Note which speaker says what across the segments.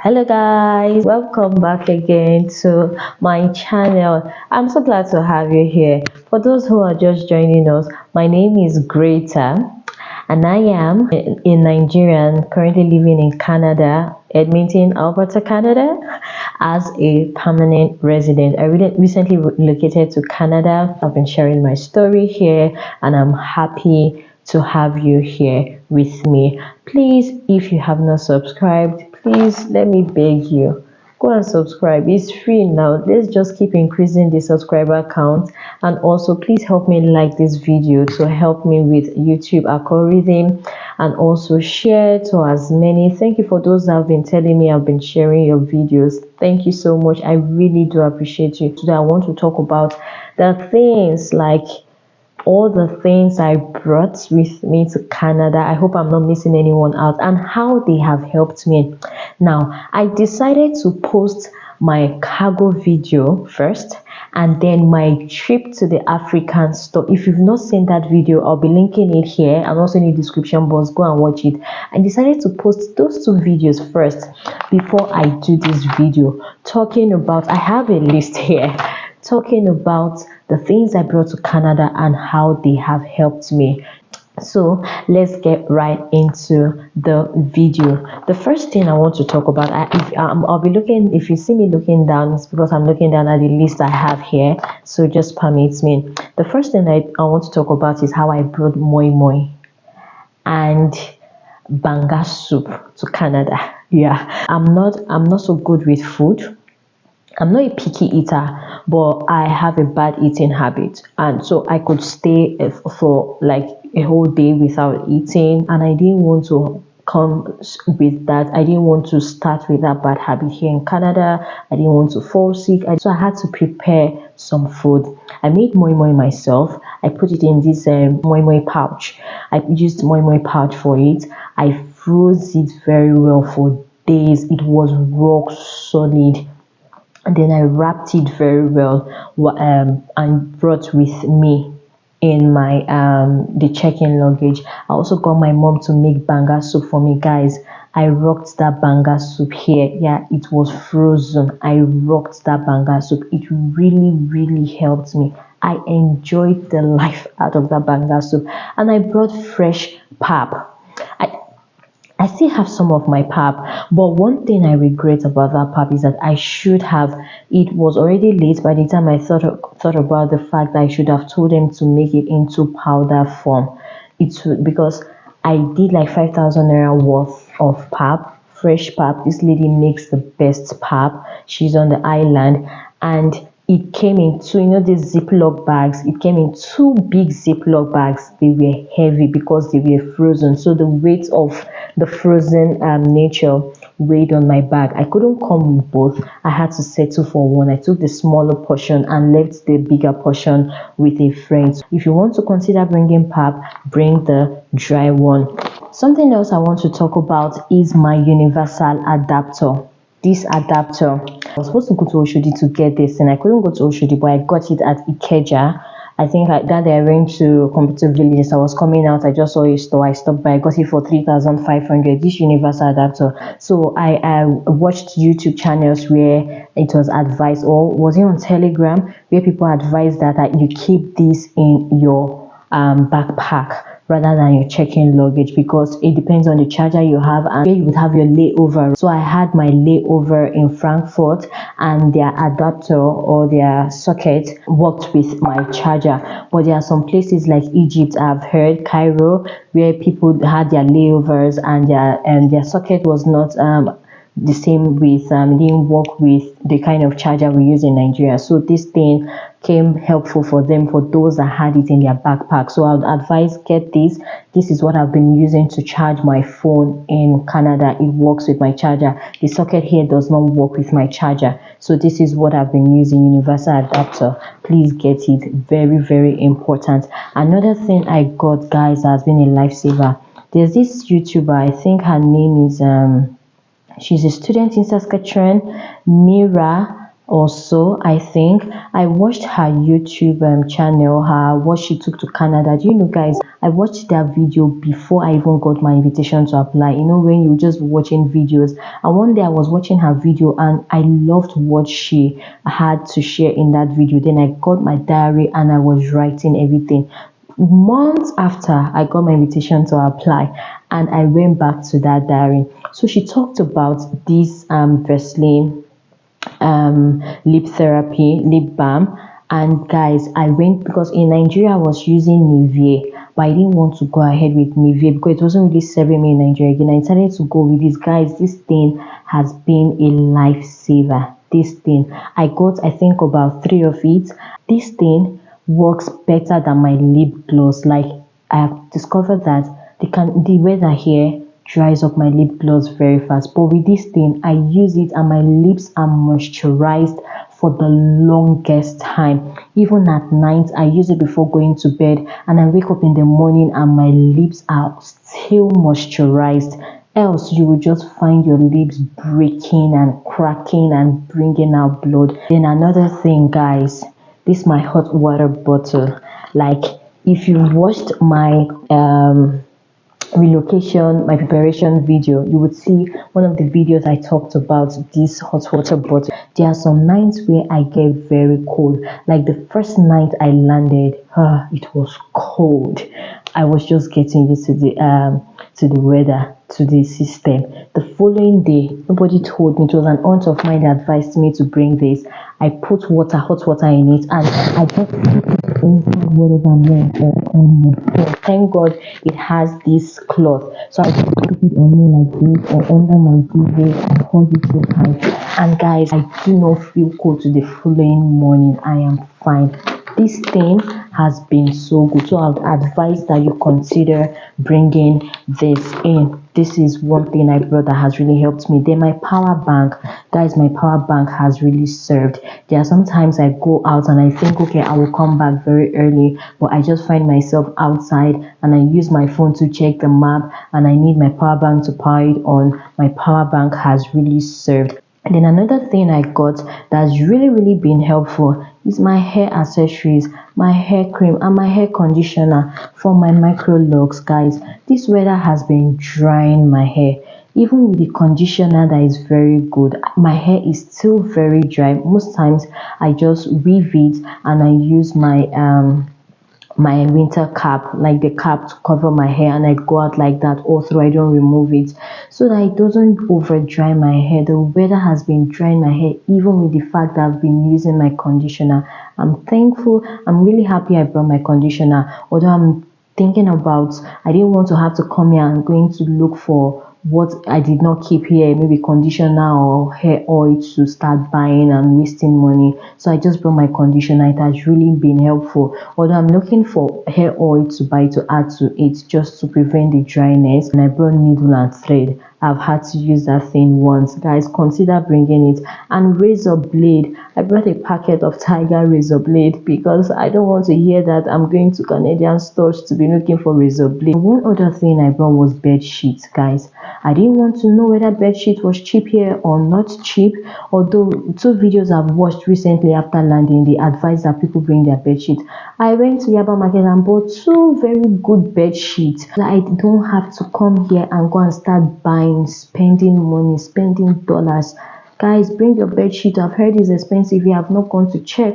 Speaker 1: Hello guys, welcome back again to my channel. I'm so glad to have you here. For those who are just joining us, my name is Greta and I am a Nigerian currently living in Canada, Edmonton, Alberta, Canada, as a permanent resident. I recently relocated to Canada. I've been sharing my story here and I'm happy to have you here with me. Please, if you have not subscribed, please let me beg you, go and subscribe. It's free now. Let's just keep increasing the subscriber count, and also please help me like this video to help me with YouTube algorithm, and also share to as many. Thank you for those that have been telling me I've been sharing your videos. Thank you so much. I really do appreciate you. Today I want to talk about the things, like all the things I brought with me to Canada. I hope I'm not missing anyone out, and how they have helped me. Now, I decided to post my cargo video first and then my trip to the African store. If you've not seen that video, I'll be linking it here and also in the description box. Go and watch it. I decided to post those two videos first before I do this video talking about, I have a list here talking about the things I brought to Canada and how they have helped me. So let's get right into the video. The first thing I want to talk about, I'll be looking, if you see me looking down, it's because I'm looking down at the list I have here, so just permit me. The first thing I want to talk about is how I brought moi moi and banga soup to Canada. Yeah, I'm not so good with food. I'm not a picky eater, but I have a bad eating habit, and so I could stay for like a whole day without eating, and I didn't want to come with that. I didn't want to start with that bad habit here in Canada. I didn't want to fall sick, so I had to prepare some food. I made moi moi myself. I put it in this moi moi pouch. I used moi moi pouch for it. I froze it very well for days. It was rock solid. And then I wrapped it very well and brought with me in my the check-in luggage. I also got my mom to make banga soup for me, guys. I rocked that banga soup here. Yeah, it was frozen. I rocked that banga soup. It really helped me. I enjoyed the life out of that banga soup. And I brought fresh pap. I still have some of my pap, but one thing I regret about that pap is that I should have, it was already late by the time I thought about the fact that I should have told them to make it into powder form. Because I did like 5,000 naira worth of pap, fresh pap. This lady makes the best pap. She's on the island, and it came in two, these Ziploc bags. It came in two big Ziploc bags. They were heavy because they were frozen. So the weight of the frozen nature weighed on my bag. I couldn't come with both. I had to settle for one. I took the smaller portion and left the bigger portion with a friend. If you want to consider bringing pap, bring the dry one. Something else I want to talk about is my universal adapter. This adapter, I was supposed to go to Oshodi to get this, and I couldn't go to Oshodi, but I got it at Ikeja. I think that day I went to Computer Village. I was coming out, I just saw a store. I stopped by, I got it for 3,500. This universal adapter. So I watched YouTube channels where it was advised, or was it on Telegram, where people advised that you keep this in your backpack rather than your check-in luggage, because it depends on the charger you have and where you would have your layover. So I had my layover in Frankfurt, and their adapter or their socket worked with my charger. But there are some places like Egypt, I've heard, Cairo, where people had their layovers and their socket was not the same with didn't work with the kind of charger we use in Nigeria. So this thing came helpful for them, for those that had it in their backpack. So I would advise, get this. This is what I've been using to charge my phone in Canada. It works with my charger. The socket here does not work with my charger. So this is what I've been using, universal adapter. Please get it. Very important. Another thing I got, guys, has been a lifesaver. There's this YouTuber, I think her name is she's a student in Saskatchewan, Mira Also, I think I watched her YouTube channel, her what she took to Canada. Do you know, guys? I watched that video before I even got my invitation to apply. You know, when you just watching videos, and one day I was watching her video and I loved what she had to share in that video. Then I got my diary and I was writing everything. Months after I got my invitation to apply, and I went back to that diary. So she talked about this Vaseline lip therapy, lip balm. And guys, I went because in Nigeria I was using Nivea, but I didn't want to go ahead with Nivea because it wasn't really serving me in Nigeria again. I decided to go with this. Guys, this thing has been a lifesaver. This thing, I got, I think, about 3 of it. This thing works better than my lip gloss. Like, I have discovered that the weather here dries up my lip gloss very fast, but with this thing I use it and my lips are moisturized for the longest time. Even at night I use it before going to bed, and I wake up in the morning and my lips are still moisturized. Else you will just find your lips breaking and cracking and bringing out blood. Then another thing, guys, this my hot water bottle. Like, if you watched my relocation, my preparation video, you would see one of the videos I talked about this hot water bottle. There are some nights where I get very cold. Like the first night I landed, it was cold. I was just getting used to the weather, to the system. The following day, nobody told me. It was an aunt of mine that advised me to bring this. I put water, hot water in it, and I just put it inside whatever I'm wearing thank God it has this cloth. So I just put it on me like this or under my duvet and hold it so tight. And guys, I do not feel cold to the following morning. I am fine. This thing has been so good, so I would advise that you consider bringing this in. This is one thing I brought that has really helped me. Then my power bank, guys, my power bank has really served. There are sometimes I go out and I think, okay, I will come back very early, but I just find myself outside and I use my phone to check the map and I need my power bank to power it on. My power bank has really served. And then another thing I got that's really been helpful is my hair accessories, my hair cream and my hair conditioner for my micro locks. Guys, this weather has been drying my hair. Even with the conditioner that is very good, my hair is still very dry. Most times I just weave it and I use my winter cap, like the cap to cover my hair, and I go out like that all through. I don't remove it so that it doesn't over dry my hair. The weather has been drying my hair, even with the fact that I've been using my conditioner. I'm thankful. I'm really happy I brought my conditioner, although I'm thinking about, I didn't want to have to come here and going to look for what I did not keep here, maybe conditioner or hair oil, to start buying and wasting money. So I just brought my conditioner. It has really been helpful, although I'm looking for hair oil to buy to add to it just to prevent the dryness. And I brought needle and thread. I've had to use that thing once. Guys, consider bringing it. And razor blade, I brought a packet of Tiger razor blade because I don't want to hear that I'm going to Canadian stores to be looking for razor blade. One other thing I brought was bed sheets. Guys, I didn't want to know whether bed sheet was cheap here or not cheap, although 2 videos I've watched recently after landing, they advise that people bring their bed sheet. I went to Yaba Market and bought 2 very good bed sheets. I don't have to come here and go and start buying, spending money, spending dollars. Guys, bring your bed sheet. I've heard it's expensive. You have not gone to check,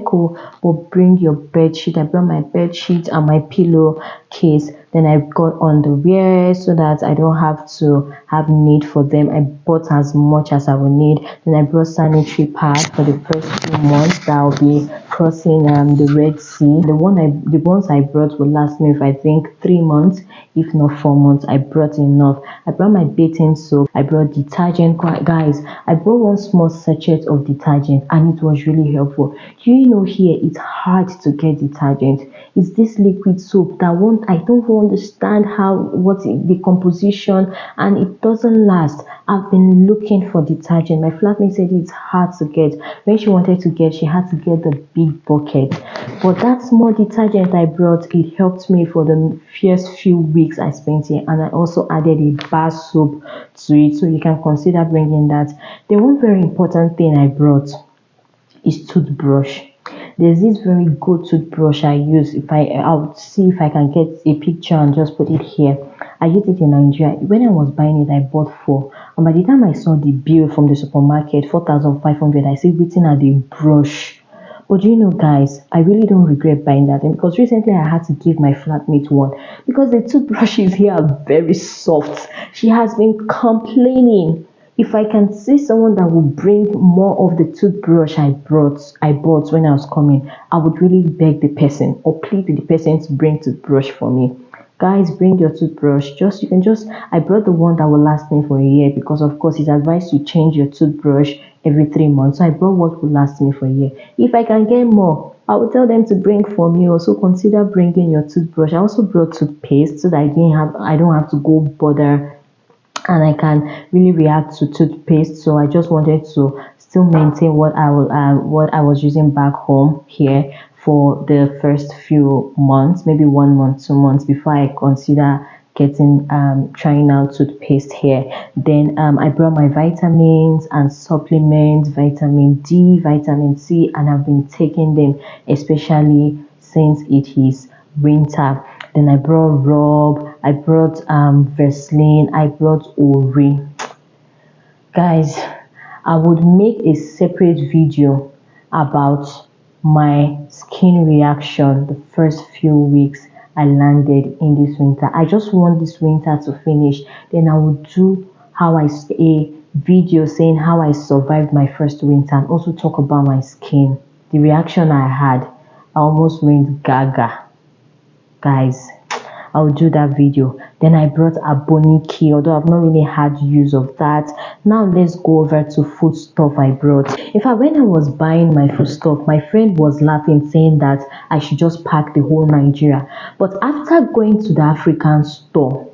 Speaker 1: but bring your bed sheet. I brought my bed sheet and my pillow case. Then I got underwear so that I don't have to have need for them. I bought as much as I would need. Then I brought sanitary pad for the first 2 months that I'll be crossing the Red Sea. The ones I brought will last me for I think 3 months, if not 4 months. I brought enough. I brought my bathing soap. I brought detergent. Guys, I brought one small sachet of detergent and it was really helpful. You know, here it's hard to get detergent. It's this liquid soap that I don't understand what the composition, and it doesn't last. I've been looking for detergent. My flatmate said it's hard to get. When she wanted to get, she had to get the big bucket. But that small detergent I brought, it helped me for the first few weeks I spent here, and I also added a bar soap to it, so you can consider bringing that. The one very important thing I brought is toothbrush. There's this very good toothbrush I use. If I'll see if I can get a picture and just put it here. I used it in Nigeria. When I was buying it, I bought four. And by the time I saw the bill from the supermarket, 4,500, I said, waiting at the brush. But you know, guys, I really don't regret buying that thing because recently I had to give my flatmate one because the toothbrushes here are very soft. She has been complaining. If I can see someone that will bring more of the toothbrush I bought when I was coming, I would really beg the person or plead with the person to bring toothbrush for me. Guys, bring your toothbrush. Just you can just I brought the one that will last me for a year because of course it's advised to change your toothbrush every 3 months. So I brought what will last me for a year. If I can get more, I will tell them to bring for me. Also consider bringing your toothbrush. I also brought toothpaste so that I don't have to go bother and I can really react to toothpaste. So I just wanted to still maintain what I was using back home here for the first few months, maybe 1 month, 2 months before I consider getting trying out toothpaste here. Then I brought my vitamins and supplements, vitamin D, vitamin C, and I've been taking them especially since it is winter. Then I brought Rob, I brought Vaseline, I brought Ori. Guys, I would make a separate video about my skin reaction the first few weeks I landed in this winter. I just want this winter to finish. Then I will do a video saying how I survived my first winter and also talk about my skin. The reaction I had, I almost went gaga. Guys, I'll do that video. Then I brought Aboniki, although I've not really had use of that. Now let's go over to food stuff I brought. In fact, when I was buying my food stuff, my friend was laughing, saying that I should just pack the whole Nigeria. But after going to the African store,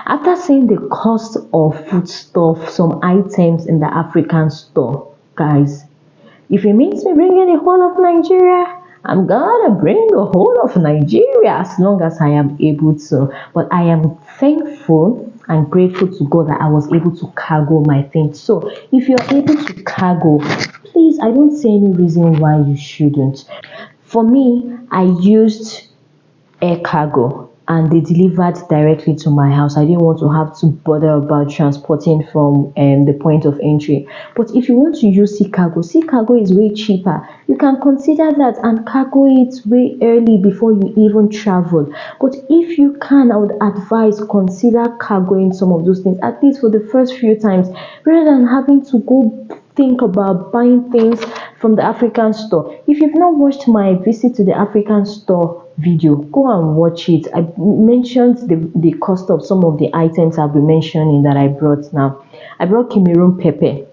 Speaker 1: after seeing the cost of food stuff, some items in the African store, guys, if it means me bringing the whole of Nigeria, I'm gonna bring the whole of Nigeria as long as I am able to. But I am thankful and grateful to God that I was able to cargo my things. So if you're able to cargo, please, I don't see any reason why you shouldn't. For me, I used air cargo and they delivered directly to my house. I didn't want to have to bother about transporting from the point of entry. But if you want to use sea cargo is way cheaper. You can consider that and cargo it way early before you even travel. But if you can, I would advise consider cargoing some of those things, at least for the first few times, rather than having to go think about buying things from the African store. If you've not watched my visit to the African store video, go and watch it. I mentioned the cost of some of the items I'll be mentioning that I brought now. I brought Cameroon pepper.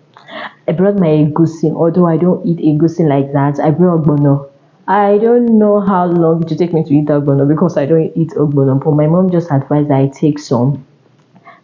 Speaker 1: I brought my egusi, although I don't eat egusi like that. I brought ogbono. I don't know how long it will take me to eat ogbono because I don't eat ogbono, but my mom just advised that I take some,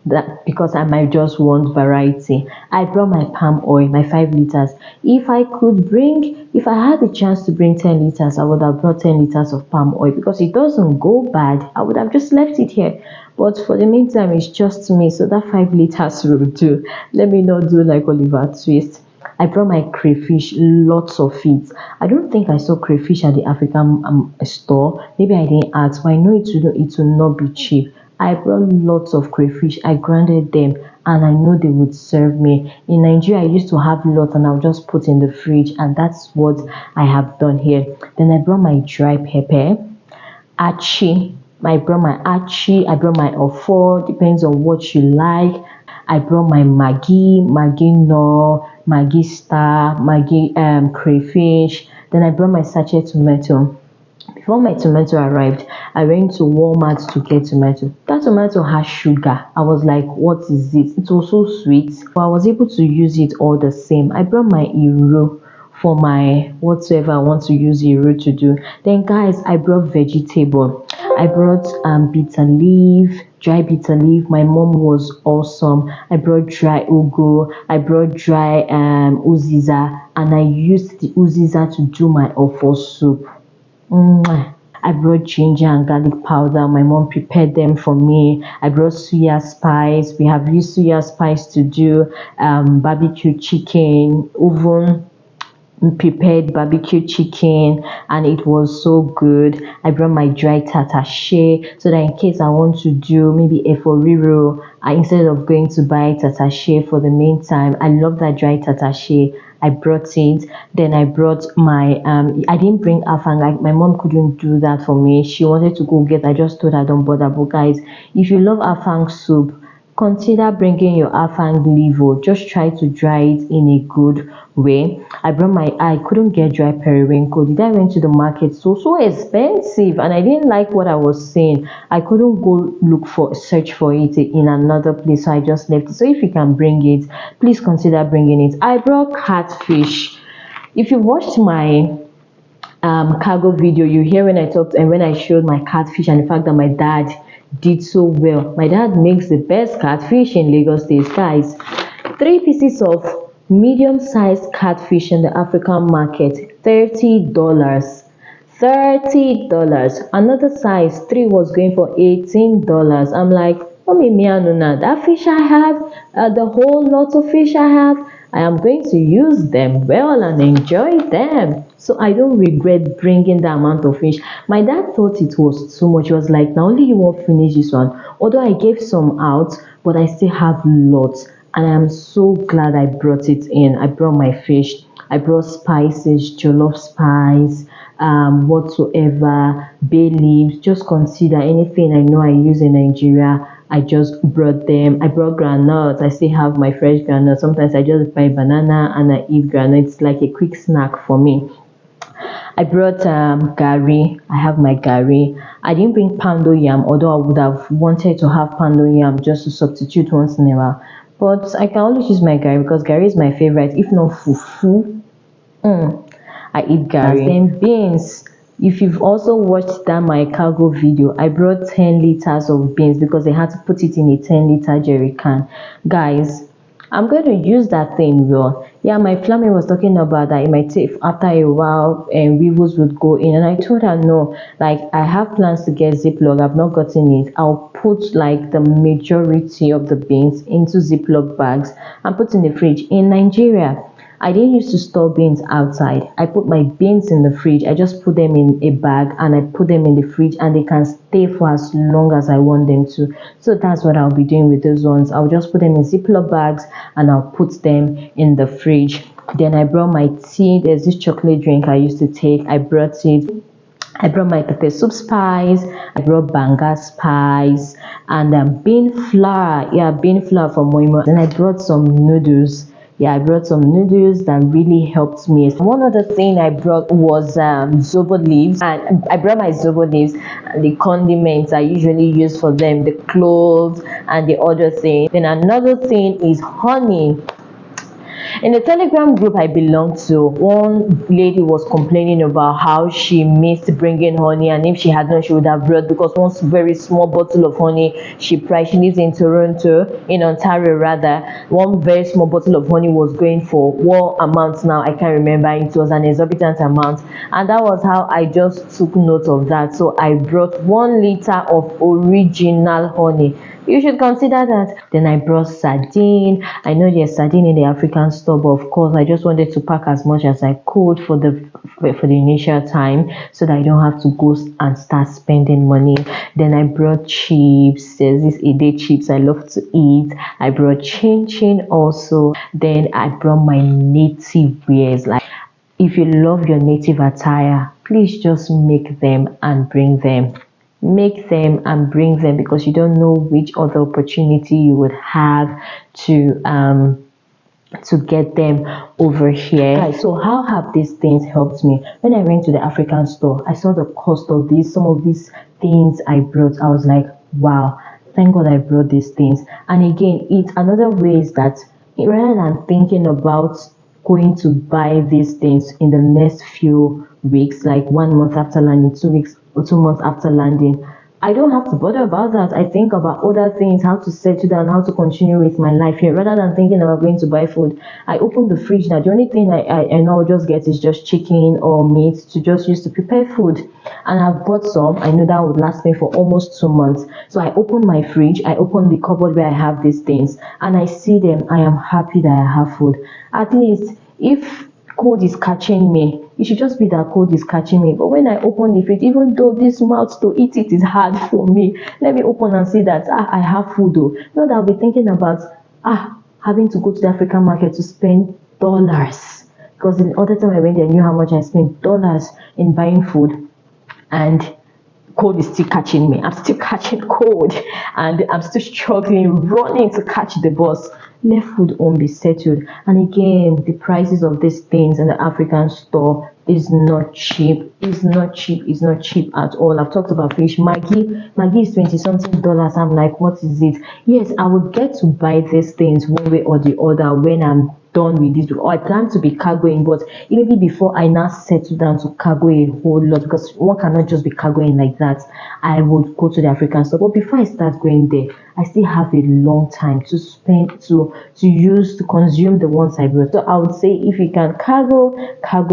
Speaker 1: that because I might just want variety. I brought my palm oil, my 5 liters. If I had the chance to bring 10 liters, I would have brought 10 liters of palm oil because it doesn't go bad. I would have just left it here. But for the meantime, it's just me, so that 5 liters will do. Let me not do like Oliver Twist. I brought my crayfish, lots of it. I don't think I saw crayfish at the African store. Maybe I didn't ask, but I know it will not be cheap. I brought lots of crayfish. I grounded them and I know they would serve me. In Nigeria, I used to have lots and I'll just put in the fridge, and that's what I have done here. Then I brought my dry pepper, achi. I brought my achi, I brought my ofo, depends on what you like. I brought my Maggi no, Maggi star, Maggi crayfish. Then I brought my sachet tomato. Before my tomato arrived, I went to Walmart to get tomato. That tomato has sugar. I was like, what is this? It was so sweet, but I was able to use it all the same. I brought my Iro for my whatsoever I want to use Iro to do. Then guys, I brought vegetable. I brought bitter leaf, dry bitter leaf. My mom was awesome. I brought dry ugu. I brought dry uziza, and I used the uziza to do my ofo soup. I brought ginger and garlic powder. My mom prepared them for me. I brought suya spice. We have used suya spice to do barbecue chicken, oven. prepared barbecue chicken, and it was so good. I brought my dry tatashe so that in case I want to do maybe a for riro, instead of going to buy tatashe for the meantime, I love that dry tatashe. I brought it. Then I brought my I didn't bring afang, like my mom couldn't do that for me. She wanted to go get, I just told her don't bother. But guys, if you love afang soup, consider bringing your afang liver. Just try to dry it in a good way. I brought my, I couldn't get dry periwinkle. Did I went to the market? So expensive, and I didn't like what I was seeing. I couldn't go look for, search for it in another place, so I just left it. So if you can bring it, please consider bringing it. I brought catfish. If you watched my cargo video, you hear when I talked and when I showed my catfish and the fact that my dad did so well. My dad makes the best catfish in Lagos State, guys. 3 pieces of medium-sized catfish in the African market, $30. $30. Another size 3 was going for $18. I'm like, mommy, me and that fish I have, the whole lot of fish I have, I am going to use them well and enjoy them. So I don't regret bringing the amount of fish. My dad thought it was too much. He was like, now only you won't finish this one. Although I gave some out, but I still have lots. And I am so glad I brought it in. I brought my fish. I brought spices, jollof spice, whatsoever, bay leaves. Just consider anything I know I use in Nigeria. I just brought them. I brought granuts. I still have my fresh granuts. Sometimes I just buy banana and I eat granuts. It's like a quick snack for me. I brought gari. I have my gari. I didn't bring pando yam, although I would have wanted to have pando yam just to substitute once in a while. But I can always use my gari because gari is my favorite. If not fufu, I eat gari. Then beans. If you've also watched that my cargo video, I brought 10 liters of beans because they had to put it in a 10-liter jerry can. Guys, I'm going to use that thing well. Yeah, my flammy was talking about that it might take after a while and weevils would go in, and I told her no, like I have plans to get Ziploc. I've not gotten it. I'll put like the majority of the beans into Ziploc bags and put in the fridge. In Nigeria, I didn't used to store beans outside. I put my beans in the fridge. I just put them in a bag and I put them in the fridge, and they can stay for as long as I want them to. So that's what I'll be doing with those ones. I'll just put them in Ziploc bags and I'll put them in the fridge. Then I brought my tea. There's this chocolate drink I used to take. I brought it. I brought my pepper soup spice. I brought banga spice and bean flour. Yeah, bean flour for moimo. Then I brought some noodles. Yeah, I brought some noodles that really helped me. One other thing I brought was zobo leaves, and I brought my zobo leaves and the condiments I usually use for them, the cloves and the other thing. Then another thing is honey. In the Telegram group I belong to, one lady was complaining about how she missed bringing honey, and if she had known she would have brought, because one very small bottle of honey she priced. She lives in Toronto, in Ontario rather. One very small bottle of honey was going for what amount now I can't remember. It was an exorbitant amount, and that was how I just took note of that. So I brought 1 liter of original honey. You should consider that. Then I brought sardine. I know there's sardine in the African store, but of course I just wanted to pack as much as I could for the initial time, so that I don't have to go and start spending money. Then I brought chips. There's this Ede chips I love to eat. I brought chin chin also. Then I brought my native wears. Like, if you love your native attire, please just make them and bring them. Make them and bring them, because you don't know which other opportunity you would have to get them over here. Guys, so how have these things helped me? When I went to the African store, I saw the cost of these, some of these things I brought. I was like, wow, thank God I brought these things. And again, it's another way is that rather than thinking about going to buy these things in the next few weeks, like 1 month after landing, 2 weeks or 2 months after landing, I don't have to bother about that. I think about other things, how to settle down, how to continue with my life here, rather than thinking about going to buy food. I open the fridge now. The only thing I know I'll just get is just chicken or meat to just use to prepare food. And I've bought some. I know that would last me for almost 2 months. So I open my fridge, I open the cupboard where I have these things, and I see them. I am happy that I have food. At least if cold is catching me. It should just be that cold is catching me. But when I open the fridge, even though this mouth to eat it is hard for me, let me open and see that I have food though. Not that I'll be thinking about having to go to the African market to spend dollars. Because the other time I went there, I knew how much I spent dollars in buying food, and cold is still catching me. I'm still catching cold, and I'm still struggling, running to catch the bus. Let food home be settled. And again, the prices of these things in the African store is not cheap. It's not cheap. It's not cheap at all. I've talked about fish. Maggi is 20 something dollars. I'm like, what is it? Yes, I would get to buy these things one way or the other when I'm done with this, or I plan to be cargoing, but maybe before I now settle down to cargo a whole lot, because one cannot just be cargoing like that, I would go to the African store. But before I start going there, I still have a long time to spend to consume the ones I brought. So I would say, if you can cargo,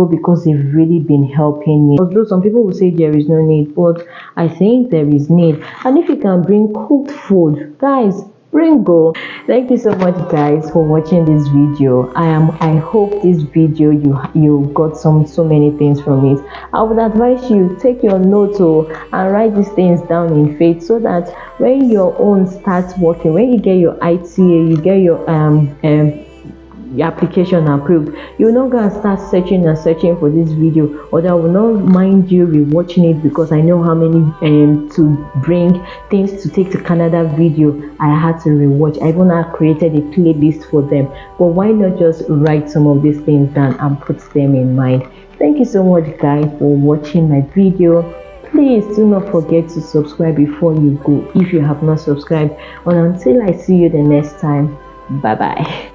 Speaker 1: because they've really been helping me. Although some people will say there is no need, but I think there is need. And if you can bring cooked food, guys, go. Thank you so much, guys, for watching this video. I hope this video you got so many things from it. I would advise you take your notes and write these things down in faith, so that when your own starts working, when you get your ITA, you get your application approved, you will not go and start searching for this video, or that will not mind you rewatching it, because I know how many to bring things to take to Canada video I had to rewatch. I even created a playlist for them. But why not just write some of these things down and put them in mind? Thank you so much, guys, for watching my video. Please do not forget to subscribe before you go if you have not subscribed. And until I see you the next time, bye bye.